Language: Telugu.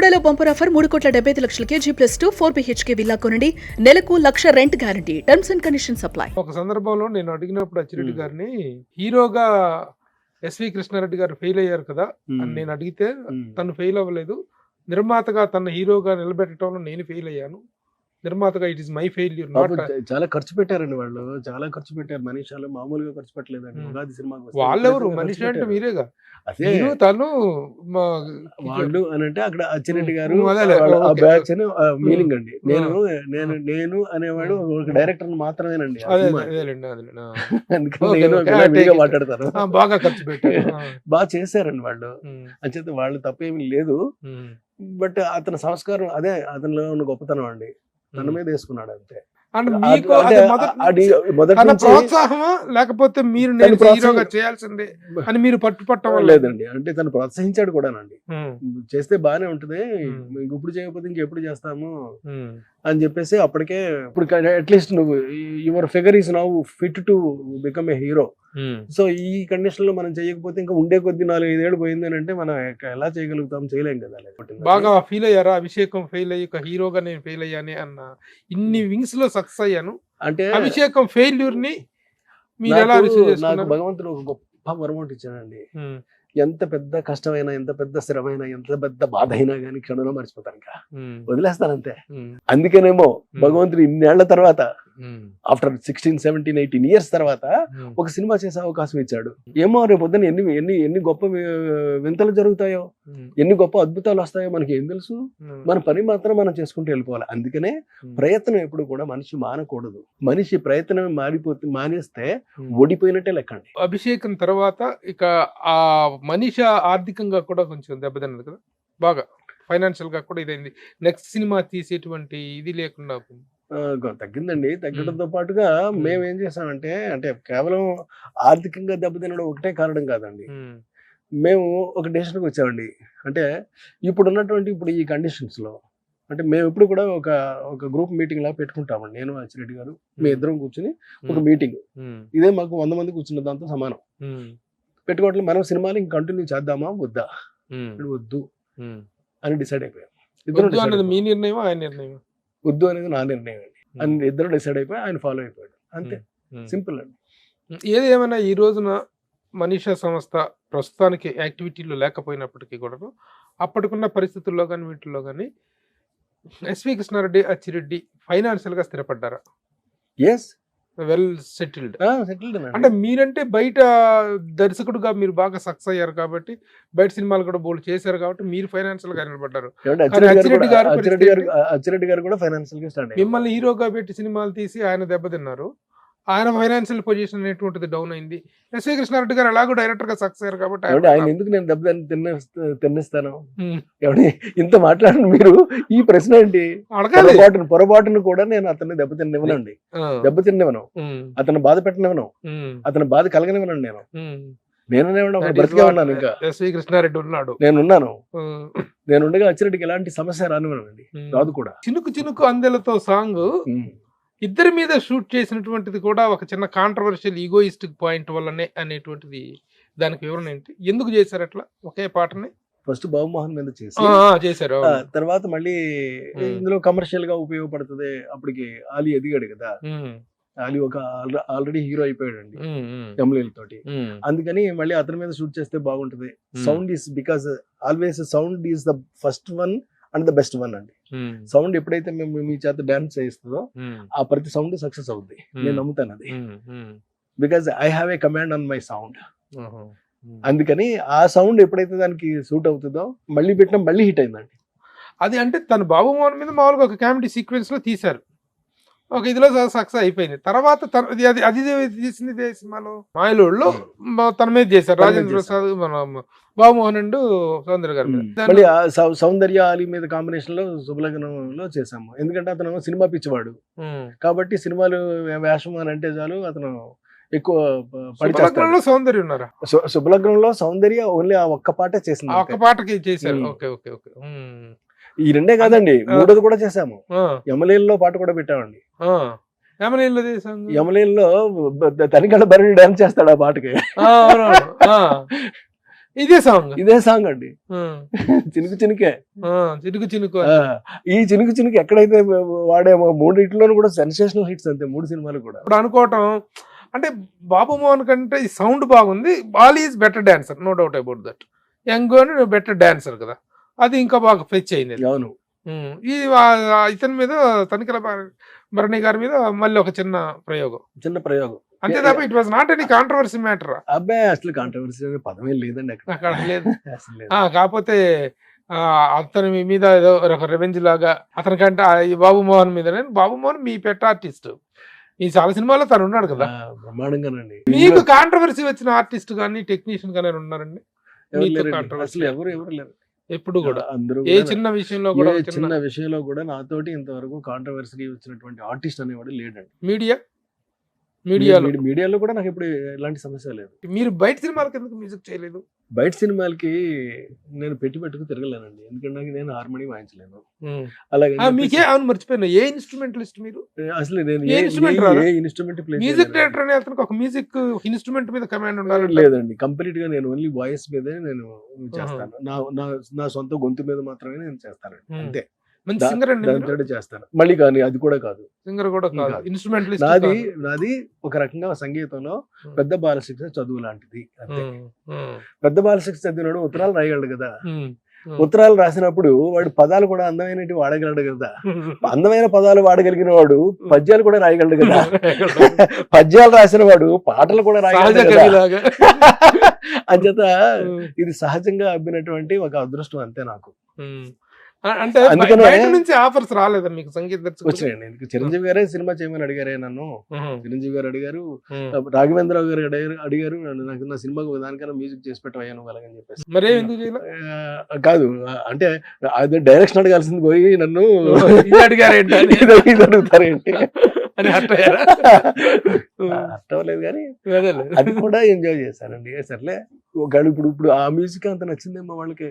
బెల్లుగూడలో bumper offer 3,75,00,000 G+2 4 BHK villa కొనండి. నెలకు 1,00,000 rent guarantee. Terms and conditions apply. ఒక సందర్భంలో నేను అడిగినప్పుడు అచ్చిరెడ్డి గారిని హీరోగా ఎస్వి కృష్ణారెడ్డి గారు ఫెయిల్ అయ్యారు కదా అని నేను అడిగితే తను ఫెయిల్ అవ్వలేదు, నిర్మాతగా తన హీరోగా నిలబెట్టడంలో నేను ఫెయిల్ అయ్యాను, నిర్మాతగా ఇట్ ఇస్ మై ఫెయిల్యూర్. చాలా ఖర్చు పెట్టారండి వాళ్ళు, చాలా ఖర్చు పెట్టారు. మనీషాలు మామూలుగా ఖర్చు పెట్టలేదండి. ఉగాది సినిమాకి వాళ్ళెవరు మనిషి అంటే మీరేగా. అదే తను వాళ్ళు అని అంటే అక్కడ అచ్చిరెడ్డి గారు బ్యాచ్ అని మీనింగ్ అండి. నేను అనేవాడు ఒక డైరెక్టర్ మాత్రమేనండి. అందుకని మాట్లాడతారు. బాగా ఖర్చు పెట్టారు, బాగా చేశారండి వాళ్ళు. అంచేత వాళ్ళు తప్పేమీ లేదు. బట్ అతని సంస్కారం అదే అతనిలో ఉన్న గొప్పతనం అండి. తన మీద వేసుకున్నాడు అంతే. ప్రోత్సాహమా లేకపోతే మీరు హీరోగా చేయాల్సిందే అని మీరు పట్టుపట్టడం లేదండి. అంటే తను ప్రోత్సహించాడు కూడానండి. చేస్తే బానే ఉంటది, ఇప్పుడు చేయకపోతే ఇంకెప్పుడు చేస్తాము అని చెప్పేసి అప్పటికే ఇప్పుడు అట్లీస్ట్ నువ్వు your figure is now fit to become a hero. So ఈ కండిషన్ లో మనం చేయకపోతే ఇంకా ఉండే కొద్ది 4-5 ఏళ్ళు పోయింది అని అంటే మనం ఎలా చేయగలుగుతాం? చేయలేం కదా. బాగా ఫీల్ అయ్యారా? అభిషేకం ఫెయిల్ అయ్యి ఒక హీరోగా నేను ఫెయిల్ అయ్యానే అన్న ఇన్ని వింగ్స్ లో సక్సెస్ అయ్యాను అంటే అభిషేకం ఫెయిల్యూర్ ని మీరు ఎలా రిసీవ్ చేసుకున్నారు? నాకు భగవంతుడు ఒక గొప్ప వరం ఇచ్చానండి. ఎంత పెద్ద కష్టమైనా, ఎంత పెద్ద శ్రమైనా, ఎంత పెద్ద బాధ అయినా కానీ క్షణంలో మర్చిపోతాను, ఇంకా వదిలేస్తానంతే. అందుకేనేమో భగవంతుడు ఇన్నేళ్ల తర్వాత ఆఫ్టర్ 16, 17, 18 years తర్వాత ఒక సినిమా చేసే అవకాశం ఇచ్చాడు. ఏమో రేపు పొద్దున ఎన్ని గొప్ప వింతలు జరుగుతాయో, ఎన్ని గొప్ప అద్భుతాలు వస్తాయో మనకి ఏం తెలుసు. మన పని మాత్రం మనం చేసుకుంటూ వెళ్ళిపోవాలి. అందుకనే ప్రయత్నం ఎప్పుడు కూడా మనిషి మానకూడదు. మనిషి ప్రయత్నం మానేస్తే ఓడిపోయినట్టే లెక్కండి. అభిషేకం తర్వాత ఇక ఆ మనిషి ఆర్థికంగా కూడా కొంచెం దెబ్బతిన్నది కదా, బాగా ఫైనాన్షియల్ గా కూడా ఇదైంది. నెక్స్ట్ సినిమా తీసేటువంటి ఇది లేకుండా తగ్గిందండి. తగ్గడంతో పాటుగా మేము ఏం చేసామంటే, అంటే కేవలం ఆర్థికంగా దెబ్బతినడం ఒకటే కారణం కాదండి. మేము ఒక డెసిషన్కి వచ్చామండి. అంటే ఇప్పుడు ఈ కండిషన్స్ లో అంటే మేము ఎప్పుడు కూడా ఒక గ్రూప్ మీటింగ్ లాగా పెట్టుకుంటామండి. నేను అచ్చిరెడ్డి గారు మీ ఇద్దరం కూర్చుని ఒక మీటింగ్, ఇదే మాకు 100 మంది కూర్చున్న దాంతో సమానం పెట్టుకోవట్లేదు. మనం సినిమాని ఇంక కంటిన్యూ చేద్దామా వద్దా? వద్దు అని డిసైడ్ అయిపోయాం. మీ నిర్ణయం ఆయన నిర్ణయం? వద్దు అనేది నా నిర్ణయం అండి. అని ఇద్దరు డిసైడ్ అయిపోయి ఆయన ఫాలో అయిపోయాడు, అంతే. సింపుల్ అండి. ఏది ఏమైనా ఈ రోజున మనీషా సంస్థ ప్రస్తుతానికి యాక్టివిటీలో లేకపోయినప్పటికీ కూడా అప్పటికున్న పరిస్థితుల్లో కానీ వీటిల్లో కానీ ఎస్వి కృష్ణారెడ్డి, అచ్చిరెడ్డి ఫైనాన్షియల్ గా స్థిరపడ్డారా? Yes, well settled. అంటే మీరంటే బయట దర్శకుడుగా మీరు బాగా సక్సెస్ అయ్యారు కాబట్టి, బయట సినిమాలు కూడా బోల్డ్ చేశారు కాబట్టి మీరు ఫైనాన్షియల్ గా నిలబడ్డారు. అచ్చిరెడ్డి గారు కూడా ఫైనాన్షియల్ గా స్టాండ్. మిమ్మల్ని హీరోగా పెట్టి సినిమాలు తీసి ఆయన దెబ్బతిన్నారు. ఆయన ఫైనాన్షియల్ పొజిషన్ అనేటువంటిది డౌన్ అయింది. ఎస్వి కృష్ణారెడ్డి గారు అలాగో డైరెక్టర్ గా సక్సెస్ అయ్యారు కాబట్టి ఆయన ఎందుకు నేను దెబ్బ తిన్నిస్తాను? ఇంత మాట్లాడండి మీరు. ఈ ప్రశ్న ఏంటి? పొరపాటును కూడా నేను అతన్ని దెబ్బతిన్నవనండి, దెబ్బతిన్నవను, అతను బాధ పెట్టనివ్వను, అతను బాధ కలగనివ్వనండి. నేనే బ్రతికే ఉన్నాను, ఇంకా ఎస్వి కృష్ణారెడ్డి ఉన్నాడు, నేనున్నాను. నేనుండగా అచ్చిరెడ్డికి ఎలాంటి సమస్య రానివ్వనండి, రాదు కూడా. చినుకు చినుకు అందెలతో సాంగ్ ఇద్దరి మీద షూట్ చేసినటువంటిది కూడా ఒక చిన్న కాంట్రవర్షియల్ ఈగోయిస్టిక్ పాయింట్ వల్లనే అనేటువంటిది, దానికి వివరణ ఏంటి? ఎందుకు చేశారు అట్లా ఒకే పాటని? ఫస్ట్ బాబుమోహన్ మీద చేశారు, తర్వాత మళ్ళీ ఇందులో కమర్షియల్ గా ఉపయోగపడుతుంది. అప్పటికి ఆలీ ఎదిగాడు కదా, ఆలీ ఒక ఆల్రెడీ హీరో అయిపోయాడండి ఎమ్మెల్యేల తోటి. అందుకని మళ్ళీ అతని మీద షూట్ చేస్తే బాగుంటది. Sound is because always sound is the first one and the best one అండి. సౌండ్ ఎప్పుడైతే మేము మీ చేత డాన్స్ చేస్తుందో ఆ ప్రతి సౌండ్ సక్సెస్ అవుతుంది, నేను నమ్ముతాను అది. Because I have a command on my sound. అందుకని ఆ సౌండ్ ఎప్పుడైతే దానికి సూట్ అవుతుందో మళ్ళీ పెట్టినా మళ్ళీ హిట్ అయిందండి అది. అంటే తను బాబుమోహన్ మీద మామూలుగా ఒక కామెడీ సీక్వెన్స్ లో తీశారు, ఒక ఇదిలో సక్సెస్ అయిపోయింది. తర్వాత అది తీసింది సినిమాలో మాయలోళ్ళు తన మీద చేశారు, రాజేంద్ర ప్రసాద్, మన బాబుమోహన్ అండ్ సౌందర్య గారి మీద. సౌందర్య ఆలీ మీద కాంబినేషన్ లో శుభలగ్నంలో చేసాము. ఎందుకంటే అతను సినిమా పిచ్చివాడు కాబట్టి సినిమాలు వేషం అని అంటే చాలు అతను ఎక్కువ పడి. సౌందర్య ఉన్నారా? శుభలగ్నంలో సౌందర్య ఓన్లీ ఆ ఒక్క పాట చేసింది, ఒక్క పాటకి చేశారు. Okay okay okay. ఈ రెండే కాదండి, మూడోది కూడా చేసాము. యమలీలలో పాట కూడా పెట్టామండి. యమలీలలో తనికళ్ళ భరణి డాన్స్ చేస్తాడు ఆ పాటకి. ఇదే సాంగ్ ఇదే సాంగ్ అండి. చినుకు చినుకే. చినుకు చినుకు. ఈ చినుకు చినుకు ఎక్కడైతే వాడేమో మూడింటిలోనూ కూడా సెన్సేషనల్ హిట్స్ అంతే 3 సినిమాలు కూడా. ఇప్పుడు అనుకోవటం అంటే బాబు మోహన్ కంటే ఈ సౌండ్ బాగుంది, బాలీ is better dancer, no doubt about that. Young better dancer కదా, అది ఇంకా బాగా ఫెచ్ అయింది. అవును. ఈ ఇతని మీద తనిఖీల భరణి గారి మీద మళ్ళీ ఒక చిన్న ప్రయోగం అంతే తప్ప it was not any controversy matter. అబ్బాయి అసలు కాంట్రవర్సీ అనే పదమే లేదండి అక్కడ లేదు. కాకపోతే అతని మీద ఏదో ఒక రెవెంజ్ లాగా అతనికంటే ఈ బాబు మోహన్ మీద, బాబు మోహన్ మీ పెద్ద ఆర్టిస్ట్, ఈ చాలా సినిమాలో తను ఉన్నాడు కదా బ్రహ్మాండంగానండి. మీకు కాంట్రవర్సీ వచ్చిన ఆర్టిస్ట్ కానీ టెక్నీషియన్ కానీ ఉన్నారండి? అసలు ఎవరు లేరు ఎప్పుడు కూడా అందరూ ఏ చిన్న విషయంలో కూడా, చిన్న విషయంలో కూడా నాతోటి ఇంతవరకు కాంట్రవర్సీ వచ్చినటువంటి ఆర్టిస్ట్ అనేవాడు లేడండి. మీడియాలో కూడా నాకు ఇప్పుడు ఎలాంటి సమస్య లేదు. మీరు బయట సినిమాలకు ఎందుకు మ్యూజిక్ చేయలేదు? బయట సినిమాలకి నేను పెట్టుకు తిరగలేనండి, ఎందుకంటే నేను హార్మోనియం వాయించలేను. అలాగే మీకే అవును మర్చిపోయినా, ఏ ఇన్స్ట్రుమెంటలిస్ట్ మీరు? అసలు నేను ఏ ఇన్స్ట్రుమెంట్ మ్యూజిక్ డైరెక్టర్ అనే అతనికి ఒక మ్యూజిక్ ఇన్స్ట్రుమెంట్ మీద కమాండ్ ఉండాలి? లేదండి, కంప్లీట్ గా నేను ఓన్లీ వాయిస్ మీదే నేను చేస్తాను. నా సొంత గొంతు మీద మాత్రమే నేను చేస్తాను అంతే. మంచి సింగర్ అండి చేస్తాను మళ్ళీ, కానీ అది కూడా కాదు, సింగర్ కూడా కాదు, ఇన్స్ట్రుమెంటలిస్ట్. నాది ఒక రకంగా సంగీతంలో పెద్ద బాలశిక్ష చదువు లాంటిది అంతే. పెద్ద బాలశిక్ష చదివినాడు ఉత్తరాలు రాయగలడు కదా, ఉత్తరాలు రాసినప్పుడు వాడు పదాలు కూడా అందమైనవి వాడగలడు కదా, అందమైన పదాలు వాడగలిగిన వాడు పద్యాలు కూడా రాయగలడు కదా, పద్యాలు రాసిన వాడు పాటలు కూడా రాయగలడు కదా. అంచేత ఇది సహజంగా అబ్బినటువంటి ఒక అదృష్టం అంతే నాకు. అంటే బయట నుంచి ఆఫర్స్ రాలేదా మీకు సంగీత దర్శకులు? వచ్చినాయండి. చిరంజీవి గారే సినిమా చేయమని అడిగారే నన్ను, చిరంజీవి గారు అడిగారు, రాఘవేంద్రరావు గారు అడిగారు నాకు నా సినిమాకు దానికన్నా మ్యూజిక్ చేసి పెట్టవయ్యా నువ్వు అలాగని చెప్పేసి. మరే ఎందుకు కాదు అంటే అదే డైరెక్షన్ అడగాల్సింది పోయి నన్ను అడుగుతారేంటి అని అర్థవలేదు, కానీ అది కూడా ఎంజాయ్ చేశానండి. సర్లే ఇప్పుడు ఆ మ్యూజిక్ అంత నచ్చిందేమో వాళ్ళకి.